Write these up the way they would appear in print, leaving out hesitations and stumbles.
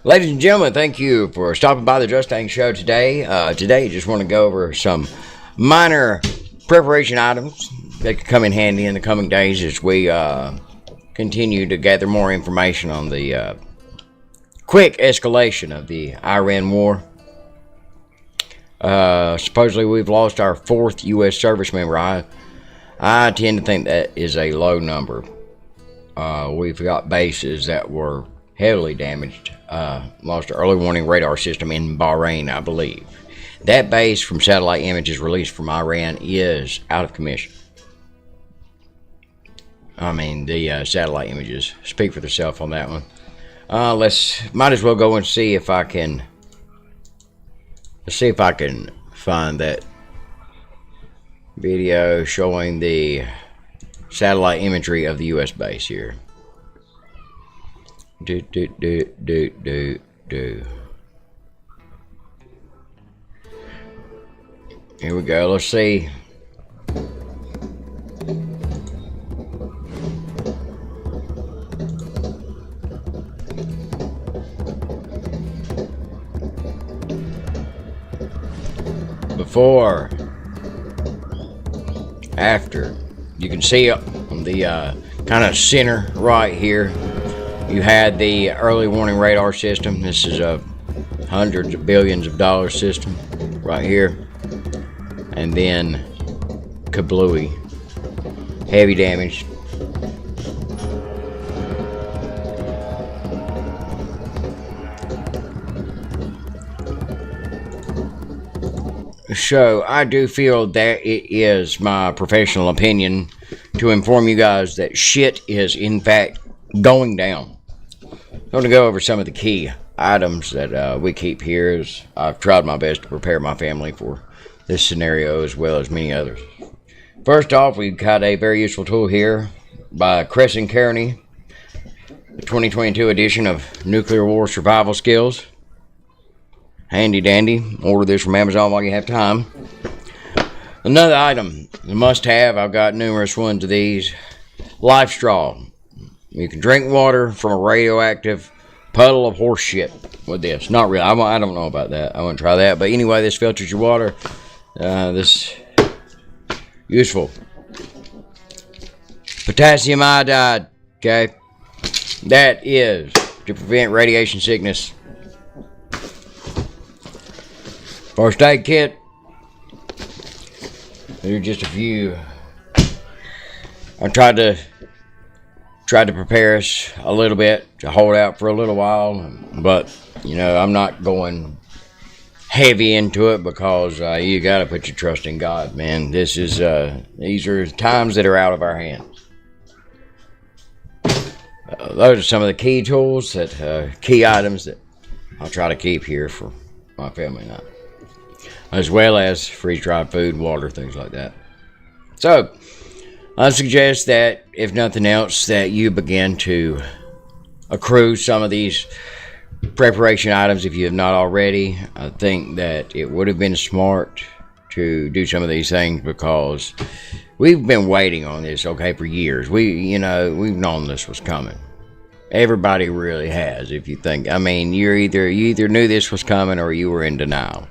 Ladies and gentlemen, thank you for stopping by the Justang Show today. Today, just want to go over some minor preparation items that could come in handy in the coming days as we continue to gather more information on the quick escalation of the Iran war. Supposedly, we've lost our 4th U.S. service member. I tend to think that is a low number. We've got bases that were heavily damaged. Lost our early warning radar system in Bahrain, I believe. That base, from satellite images released from Iran, is out of commission. I mean, the satellite images speak for themselves on that one. Might as well go and see if I can. Let's see if I can find that video showing the satellite imagery of the U.S. base here. Here we go. Let's see. Before, after, you can see up on the kind of center right here, you had the early warning radar system. This is a hundreds of billions of dollars system right here, and then kablooey, heavy damage. So I do feel that it is my professional opinion to inform you guys that shit is in fact going down. I'm going to go over some of the key items that we keep here, as I've tried my best to prepare my family for this scenario as well as many others. First off, we've got a very useful tool here by Crescent Kearney, the 2022 edition of Nuclear War Survival Skills. Handy dandy. Order this from Amazon while you have time. Another item, a must-have. I've got numerous ones of these. Life straw. You can drink water from a radioactive puddle of horse shit with this. Not really. I don't know about that. I wouldn't try that. But anyway, this filters your water. This useful. Potassium iodide. Okay. That is to prevent radiation sickness. First aid kit. There are just a few. I tried to prepare us a little bit to hold out for a little while, but you know, I'm not going heavy into it because you got to put your trust in God, man. These are times that are out of our hands. Those are some of the key tools key items that I'll try to keep here for my family now, as well as freeze-dried food, water, things like that. So I suggest that, if nothing else, that you begin to accrue some of these preparation items if you have not already. I think that it would have been smart to do some of these things because we've been waiting on this, for years. We've known this was coming. Everybody really has, if you think. I mean, you either knew this was coming or you were in denial.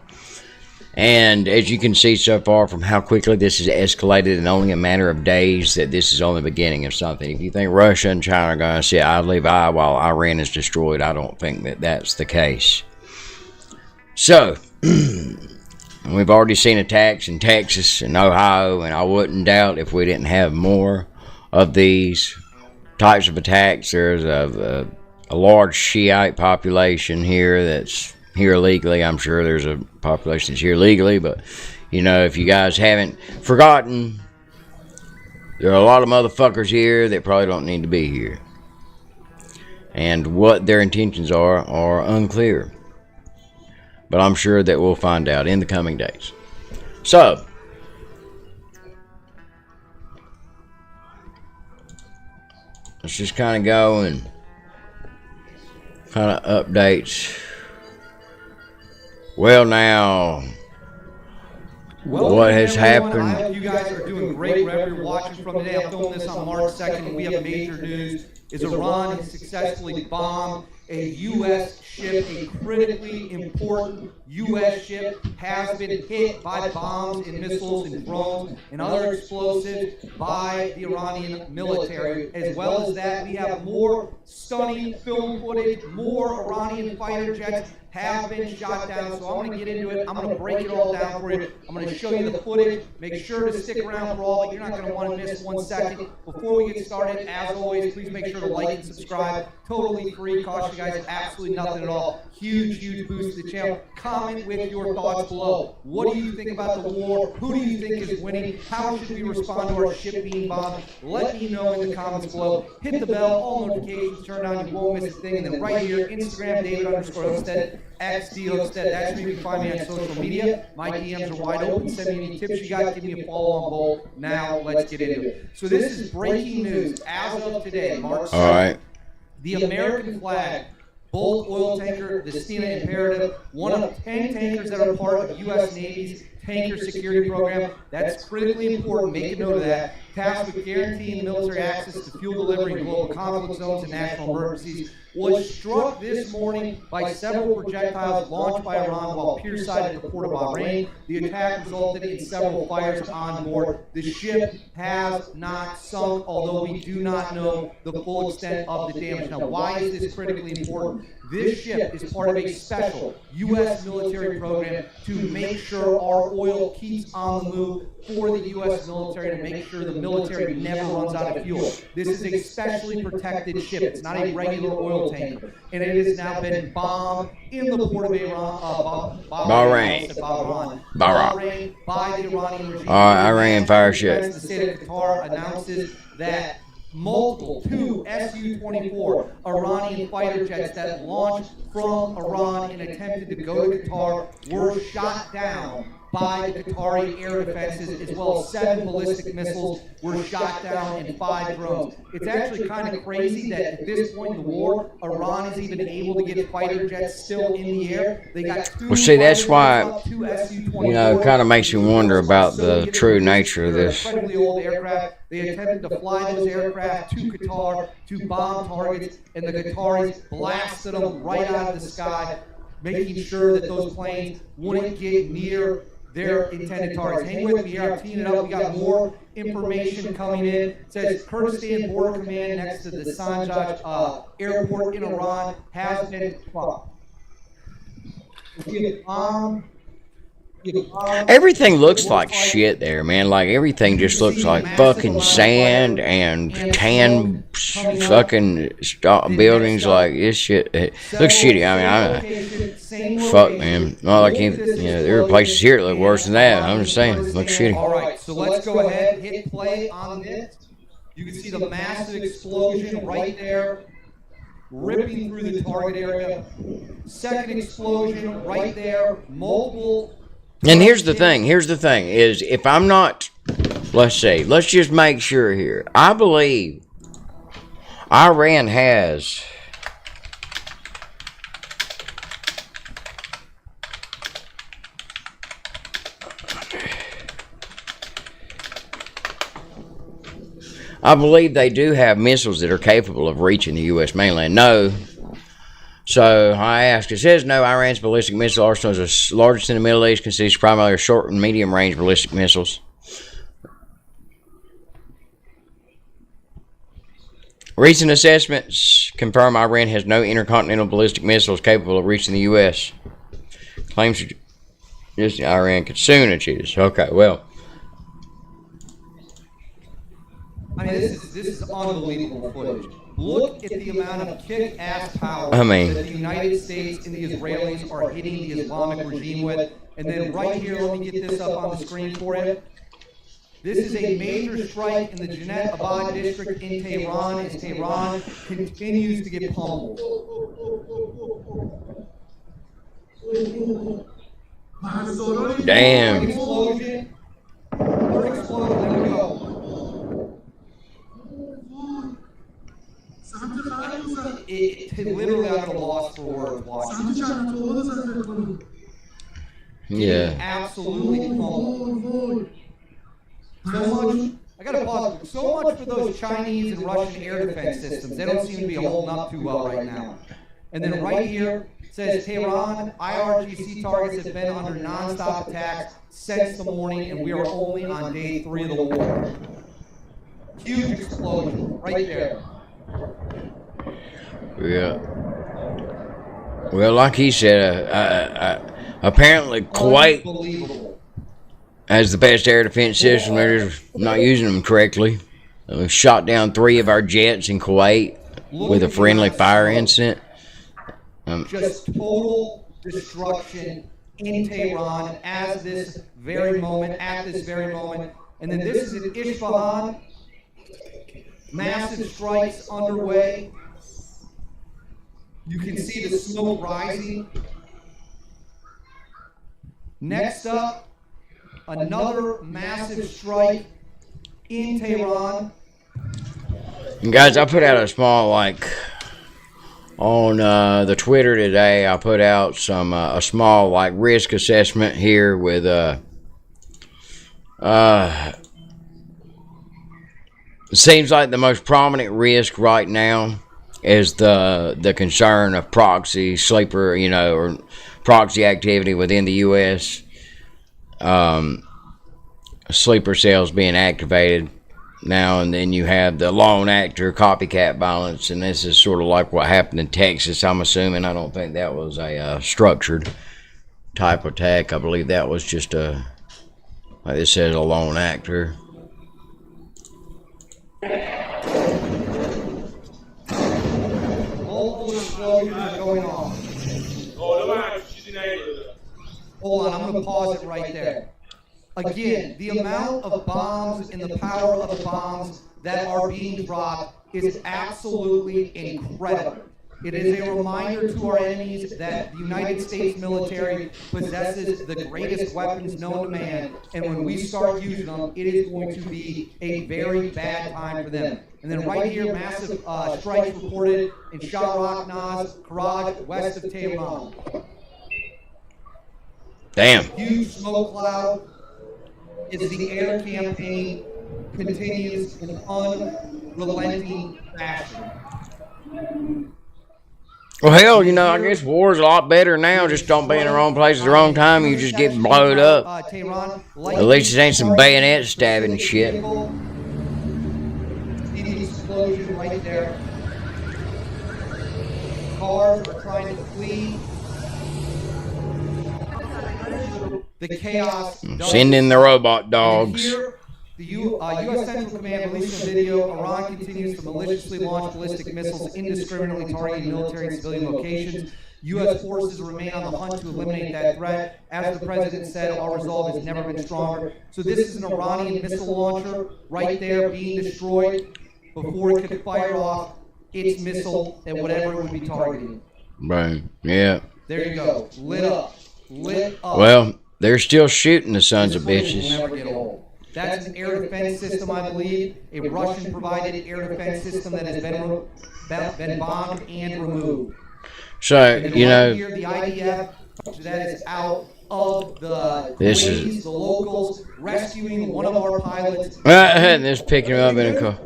And as you can see so far from how quickly this has escalated in only a matter of days, that this is only the beginning of something. If you think Russia and China are going to sit idly by while Iran is destroyed, I don't think that that's the case. So, we've already seen attacks in Texas and Ohio, and I wouldn't doubt if we didn't have more of these types of attacks. There's a large Shiite population here that's here legally. I'm sure there's a population that's here legally, but if you guys haven't forgotten, there are a lot of motherfuckers here that probably don't need to be here, and what their intentions are unclear, but I'm sure that we'll find out in the coming days. So let's just kind of go and kind of updates. Well, now, what has happened? I hope you guys are doing great wherever you're watching from today. I'm filming this on March 2nd, and we have major news. Iran has successfully bombed a U.S. ship, a critically important U.S. ship, has been hit by bombs and missiles and drones and other explosives by the Iranian military. As well as that, we have more stunning film footage, more Iranian fighter jets have been shot down. So I'm going to get into it. I'm going to break it all down for you. I'm going to show you the footage. Make sure to stick around for all of it. You're not going to want to miss 1 second. Before we get started, as always, please make sure to like and subscribe. Totally free. Cost you guys absolutely nothing at all. Huge, huge boost to the channel. Comment with your thoughts below. What do you think about the war? Who do you think is winning? How should we respond to our ship being bombed? Let me know in the comments below. Hit the bell, all notifications turned on. You won't miss a thing. And then right here, Instagram, David_Homestead. XD That's where you can find me on social media. My DMs are wide open. Send me any tips you got. Give me a follow on both. Now, let's get into it. So this is breaking news as of today, March 2nd. All right. The American flag bulk oil tanker, the Stina Imperative, one of 10 tankers that are part of U.S. Navy's tanker security program. That's critically important. Make a note of that. Tasked with guaranteeing the military access to fuel delivery in global conflict zones and national emergencies, was struck this morning by several projectiles launched by Iran while pierside at the port of Bahrain. The attack resulted in several fires on board. The ship has not sunk, although we do not know the full extent of the damage. Now, why is this critically important? This ship is part of a special U.S. military program to make sure our oil keeps on the move for the U.S. military, to make sure the military never runs out of fuel. This is a specially protected ship. It's not a regular oil tanker. And it has now been bombed in the port of Bahrain by the Iranian regime. Iran fire ship. The state of Qatar announces that two Su-24 Iranian fighter jets that launched from Iran and attempted to go to Qatar were shot down by the Qatari air defenses, as well as 7 ballistic missiles were shot down and 5 drones. It's actually kind of crazy that at this point in the war, Iran is even able to get fighter jets still in the air. They got 2. Well, see, that's why, Su-24. it kind of makes you wonder about the true nature of this. Incredibly old aircraft. They attempted to fly those aircraft to Qatar to bomb targets, and the Qataris blasted them right out of the sky, making sure that those planes wouldn't get near their intended targets. Hang with me here. I'm teeing it up. We got more information coming in. It says Kurdistan Border Command next to the Sanjaj airport in Iran has been Everything looks like shit there, man. Like, everything just looks like fucking sand and tan fucking buildings. Like, this shit, it looks shitty. I mean, fuck, man. Well, I can't, there are places here that look worse than that. I'm just saying, it looks shitty. All right, so let's go ahead, hit play on this. You can see the massive explosion right there, ripping through the target area. Second explosion right there, multiple. And here's the thing, is if I'm not, let's just make sure here. I believe Iran has they do have missiles that are capable of reaching the U.S. mainland. No. So I asked, it says no, Iran's ballistic missile arsenal is the largest in the Middle East, consists primarily of short and medium range ballistic missiles. Recent assessments confirm Iran has no intercontinental ballistic missiles capable of reaching the U.S. Claims just Iran could soon achieve this. Okay, well. I mean, this is unbelievable footage. Look at the amount of kick-ass power that the United States and the Israelis are hitting the Islamic regime with. And then right here, let me get this up on the screen for you. This is a major strike in the Janet Abad district in Tehran, as Tehran continues to get pummeled. Damn. Explosion. There we go. It literally I'm at a loss for words watching. Yeah. Absolutely pummeled. So much. I gotta pause. So much for those Chinese and Russian air defense systems. They don't seem to be holding up too well right now. And then right here says Tehran IRGC targets have been under nonstop attacks since the morning, and we are only on day 3 of the war. Huge explosion right there. Yeah. Well, like he said, apparently Kuwait has the best air defense system. They're just not using them correctly. We shot down 3 of our jets in Kuwait with a friendly fire incident. Just total destruction in Tehran at this very moment. And then this is in Isfahan. Massive strikes underway. You can see the smoke rising. Next up, another massive strike in Tehran. And guys, I put out a small, on the Twitter today, I put out some a small risk assessment here with it seems like the most prominent risk right now is the concern of proxy sleeper, or proxy activity within the U.S. Sleeper cells being activated now, and then you have the lone actor copycat violence, and this is sort of like what happened in Texas, I'm assuming. I don't think that was a structured type attack. I believe that was just like it says, a lone actor. Multiple explosions are going on. Hold on, I'm going to pause it right there. Again, the amount of bombs and the power of the bombs that are being dropped is absolutely incredible. It is a reminder to our enemies that the United States military possesses the greatest weapons known to man, and when we start using them, it is going to be a very bad time for them. And then right here, massive strikes reported in Shah Naz, Karaj, west of Tehran. Damn. Huge smoke cloud as the air campaign continues in unrelenting fashion. Well, hell, I guess war's a lot better now. Just don't be in the wrong place at the wrong time. You just get blowed up. At least it ain't some bayonet stabbing and shit. See the explosion right there. Cars are trying to flee. The chaos. Send in the robot dogs. Here, the U.S. Central Command released a video. Iran continues to maliciously launch ballistic missiles indiscriminately targeting military and civilian locations. U.S. forces remain on the hunt to eliminate that threat. As the president said, our resolve has never been stronger. So this is an Iranian missile launcher right there being destroyed before it could fire off its missile at whatever it would be targeting. Right. Yeah. There you go. Lit up. Lit up. Well, they're still shooting the sons of bitches. Will never get old. That's an air defense system, I believe, a Russian-provided air defense system that has been bombed and removed. So, Right here, the IDF that is out of the the locals, rescuing one of our pilots. And this picking him up in a car.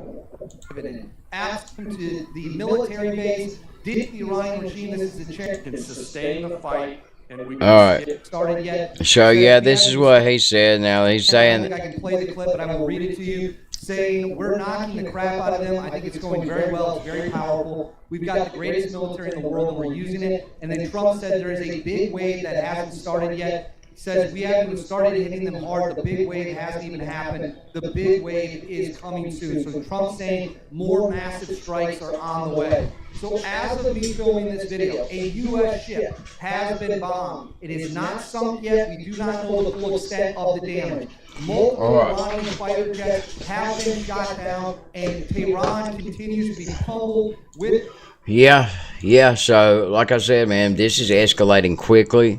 Asked him to the military base. Did the Iranian regime, this is the check, can sustain the fight? And we Alright. Started yet. So, yeah, this is what he said. Now, he's saying... I can play the clip, but I will read it to you. Saying, we're knocking the crap out of them. I think it's going very well. It's very powerful. We've got the greatest military in the world, and we're using it. And then Trump said there is a big wave that hasn't started yet. Says we haven't even started hitting them hard. The big wave hasn't even happened. The big wave is coming soon. So Trump's saying more massive strikes are on the way. So as of me filming this video, a U.S. ship has been bombed. It is not sunk yet. We do not know the full extent of the damage. Multiple Iranian fighter jets have been shot down, and Tehran continues to be pummeled with... Yeah, so, like I said, man, this is escalating quickly.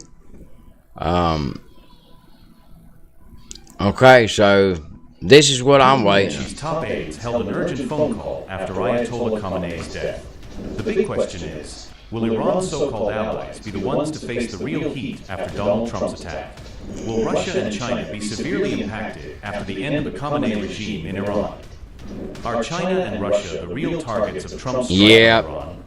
Okay, so this is what I'm waiting. Top aides held an urgent phone call after Ayatollah Khamenei's death. The big question is, will Iran's so-called allies be the ones to face the real heat after Donald Trump's attack? Will Russia and China be severely impacted after the end of the Khamenei regime in Iran? Are China and Russia the real targets of Trump's strike on Iran?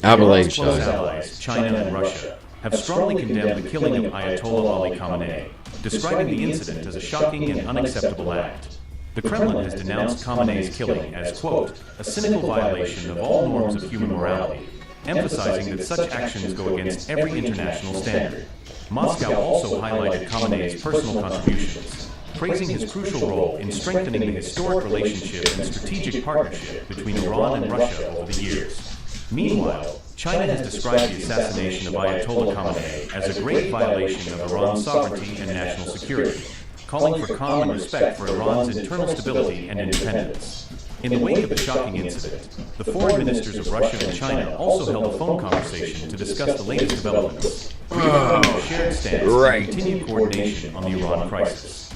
I believe Iran's close so. allies, China and Russia, have strongly condemned the killing of Ayatollah Ali Khamenei, describing the incident as a shocking and unacceptable act. The Kremlin has denounced Khamenei's killing as, quote, a cynical violation of all norms of human morality, emphasizing that such actions go against every international standard. Moscow also highlighted Khamenei's personal contributions, praising his crucial role in strengthening the historic relationship and strategic partnership between Iran and Russia over the years. Meanwhile, China has described the assassination of Ayatollah Khamenei as a grave violation of Iran's sovereignty and national security, calling for calm and respect for Iran's internal stability and independence. In the wake of the shocking incident, the foreign ministers of Russia and China also held a phone conversation to discuss the latest developments, reaffirming a shared stance and continued coordination on the Iran crisis.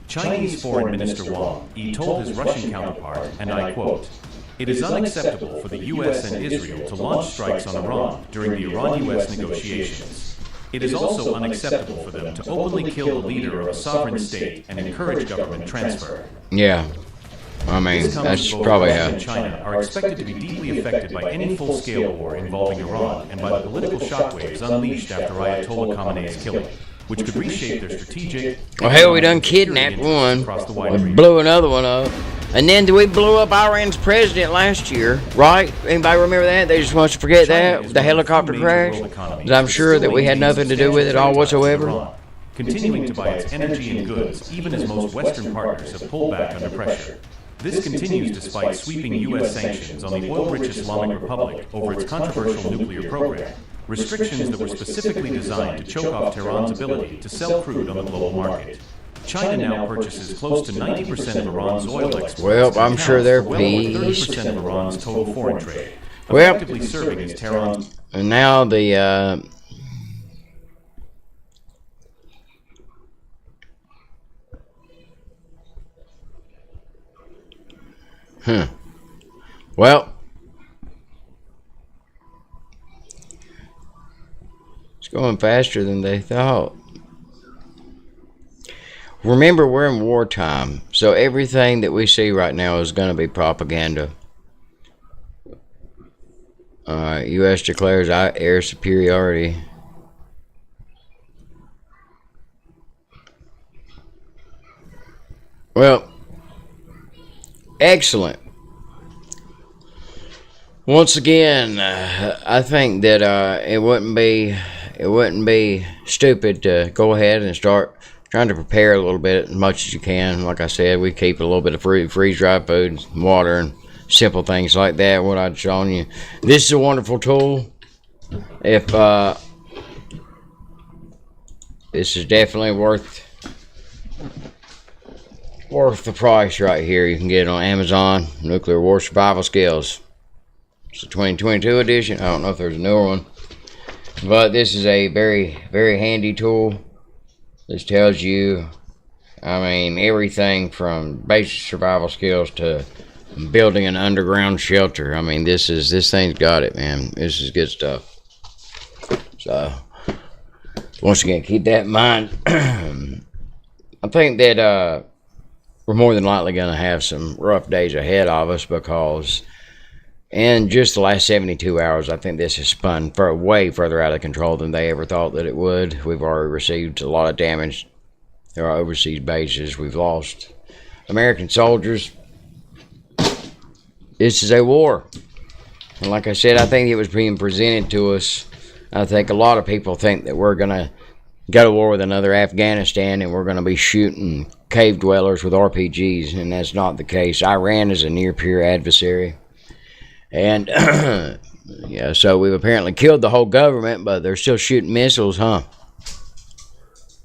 Chinese Foreign Minister Wang Yi told his Russian counterpart, and I quote, "It is unacceptable for the U.S. and Israel to launch strikes on Iran during the Iran-U.S. negotiations. It is also unacceptable for them to openly kill the leader of a sovereign state and encourage government transfer." Yeah. I mean, that's probably Russia how. and China are expected to be deeply affected by any full-scale war involving Iran and by the political shockwaves unleashed after Ayatollah Khamenei's killing, which could reshape their strategic... Well, hell, we done kidnapped one. We blew another one up. And then we blew up Iran's president last year, right? Anybody remember that? They just want to forget that? The helicopter crash? That I'm sure that we had nothing to do with it all whatsoever. Continuing to buy its energy and goods, even as most Western partners have pulled back under pressure. This continues despite sweeping U.S. sanctions on the oil-rich Islamic Republic over its controversial nuclear program, restrictions that were specifically designed to choke off Tehran's ability to sell crude on the global market. China now purchases close to 90% of Iran's oil exports. Well, I'm sure they're well over pleased. 30% of Iran's total foreign trade, Well, effectively serving as Tehran's... And now the well, it's going faster than they thought. Remember, we're in wartime, so everything that we see right now is going to be propaganda. U.S. declares air superiority. Well, excellent. Once again, I think that it wouldn't be stupid to go ahead and start trying to prepare a little bit as much as you can. Like I said, we keep a little bit of freeze-dried food, water, and simple things like that. What I've shown you. This is a wonderful tool. If this is definitely worth the price right here. You can get it on Amazon. Nuclear War Survival Skills. It's the 2022 edition. I don't know if there's a newer one, but this is a very, very handy tool. This tells you, I mean, everything from basic survival skills to building an underground shelter. I mean, this thing's got it, man. This is good stuff. So, once again, keep that in mind. I think that we're more than likely going to have some rough days ahead of us, because in just the last 72 hours, I think this has spun way further out of control than they ever thought that it would. We've already received a lot of damage. There are overseas bases. We've lost American soldiers. This is a war. And like I said, I think it was being presented to us. I think a lot of people think that we're going to go to war with another Afghanistan and we're going to be shooting cave dwellers with RPGs, and that's not the case. Iran is a near peer adversary. And, yeah, so we've apparently killed the whole government, but they're still shooting missiles, huh?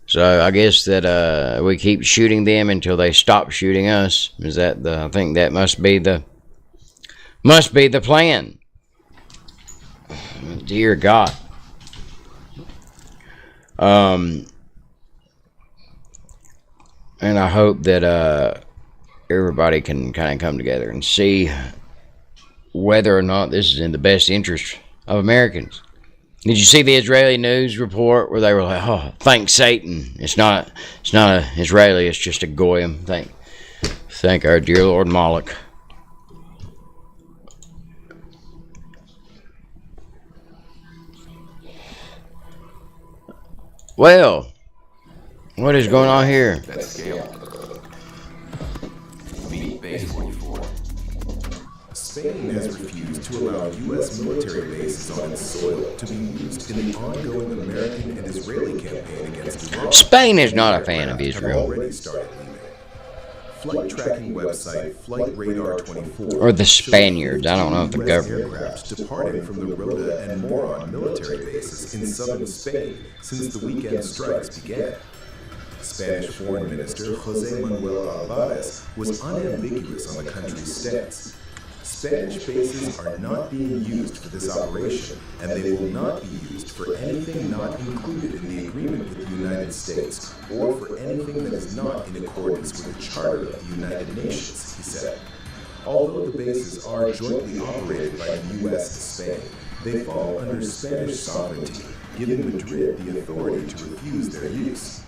So I guess that we keep shooting them until they stop shooting us. Is that I think that must be the plan. Dear God. And I hope that everybody can kind of come together and see whether or not this is in the best interest of Americans. Did you see the Israeli news report where they were like, "Oh, thank Satan. It's not an Israeli, it's just a goyim. Thank our dear Lord Moloch." Well, what is going on here? That scale. Meet base 44. Spain has refused to allow U.S. military bases on its soil to be used in the ongoing American and Israeli campaign against Iran. Spain is not a fan of Have Israel. already started leaving. Flight tracking website Flight Radar 24 Or the Spaniards. I don't know if the US government. aircraft departing from the Rota and Moron military bases in southern Spain since the weekend strikes began. Spanish Foreign Minister José Manuel Alvarez was unambiguous on the country's stance. Spanish bases are not being used for this operation, and they will not be used for anything not included in the agreement with the United States, or for anything that is not in accordance with the Charter of the United Nations, he said. Although the bases are jointly operated by the U.S. and Spain, they fall under Spanish sovereignty, giving Madrid the authority to refuse their use.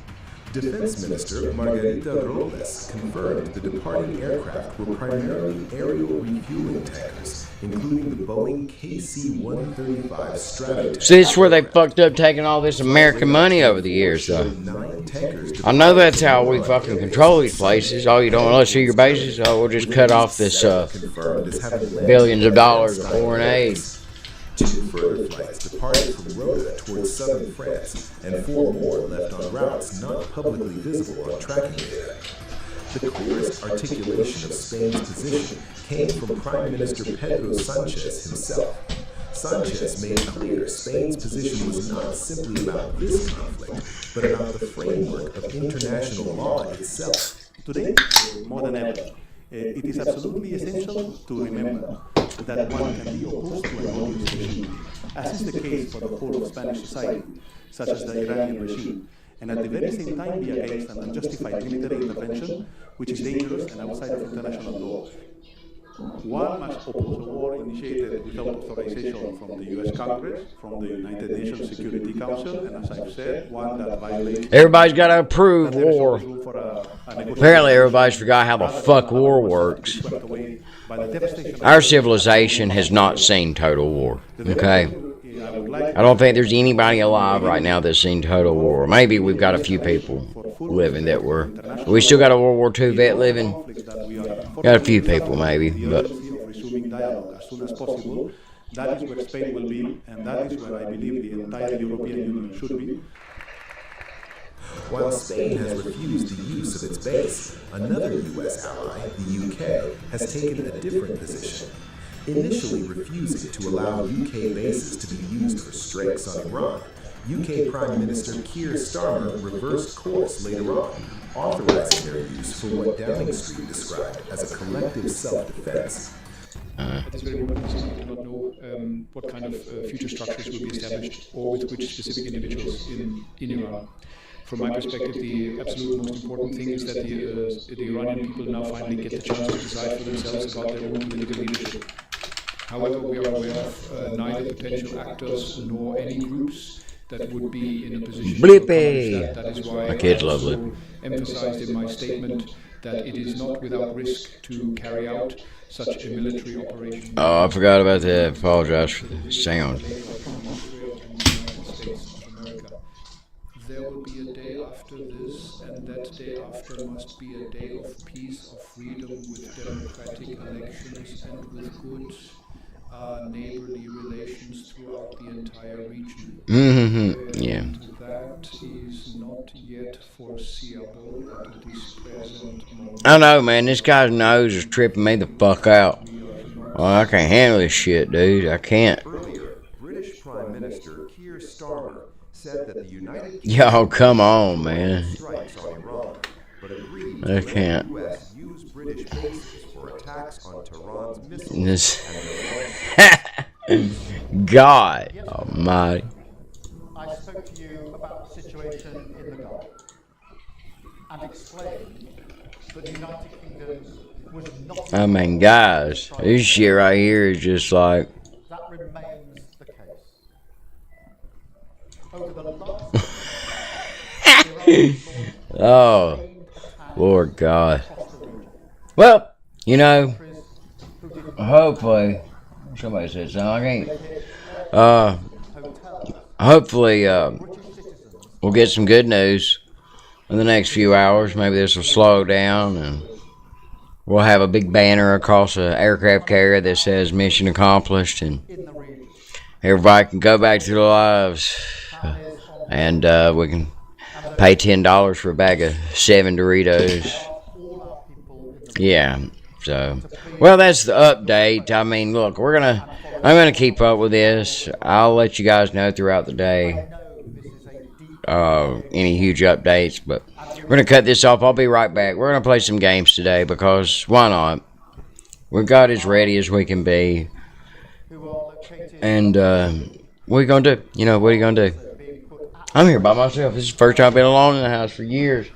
Defense Minister Margarita Robles confirmed the departing aircraft were primarily aerial refueling tankers, including the Boeing KC-135 Stratotanker. See, it's where they fucked up taking all this American money over the years, though. 9 tankers I know that's how we fucking control these places. Oh, you don't want to see your bases? Oh, we'll just cut off this confirmed as having landed billions of dollars of foreign aid. 2 further flights departed from Rota towards southern France, and 4 more left on routes not publicly visible on tracking data. The clearest articulation of Spain's position came from Prime Minister Pedro Sanchez himself. Sanchez made clear Spain's position was not simply about this conflict, but about the framework of international law itself. Today, more than ever, it is absolutely essential to remember that one can be opposed to an odious regime, as is the case for the whole of Spanish society, such as the Iranian regime, and at the very same time be against an unjustified military intervention, which is dangerous and outside of international law. One must oppose a war initiated without authorization from the U.S. Congress, from the United Nations Security Council, and as I've said, one that violates... Everybody's got to approve war. Apparently everybody's forgot how the fuck war works. Our civilization has not seen total war, okay? I don't think there's anybody alive right now that's seen total war. Maybe we've got a few people living that were... We still got a World War II vet living? Got a few people maybe, but... Resuming dialogue as soon as possible. That is where Spain will be, and that is where I believe the entire European Union should be. While Spain has refused the use of its base, another U.S. ally, the UK, has taken a different position, initially refusing to allow UK bases to be used for strikes on Iran. UK Prime Minister Keir Starmer reversed course later on, authorizing their use for what Downing Street described as a collective self-defense. At this very moment, we simply do not know what kind of future structures will be established or with which specific individuals in Iran. From my perspective, the absolute most important thing is that the Iranian people now finally get the chance to decide for themselves about their own political leadership. However, we are aware of neither potential actors nor any groups that would be in a position to accomplish that. That is why my kids I love also it. emphasized in my statement that it is not without risk to carry out such a military operation. Oh, I forgot about that. Apologize for the sound. There will be a day after this, and that day after must be a day of peace, of freedom, with democratic elections and with good neighborly relations throughout the entire region. Yeah. And that is not yet foreseeable at this present moment. I know, man. This guy's nose is tripping me the fuck out. Oh, I can't handle this shit, dude. I can't. Earlier, British Prime Minister Keir Starmer said that the United Yo, come on, man. strikes on Iran, but agreed I to can't. let the U.S. use British bases for attacks on Tehran's missiles. This God Almighty. I spoke to you about the situation in the Gulf and explained that the United Kingdom was not... I mean, guys, this shit right here is just like... That remains the case. Over the last... Oh, Lord God. Well, you know, hopefully... Somebody said something. I can't... hopefully, we'll get some good news in the next few hours. Maybe this will slow down and we'll have a big banner across an aircraft carrier that says mission accomplished, and everybody can go back to their lives. And we can pay $10 for a bag of 7 Doritos. Yeah. So, well, that's the update. I mean, look, I'm gonna keep up with this. I'll let you guys know throughout the day any huge updates, but we're gonna cut this off. I'll be right back. We're gonna play some games today because why not? We got as ready as we can be, and what are you gonna do? You know, what are you gonna do? I'm here by myself. This is the first time I've been alone in the house for years.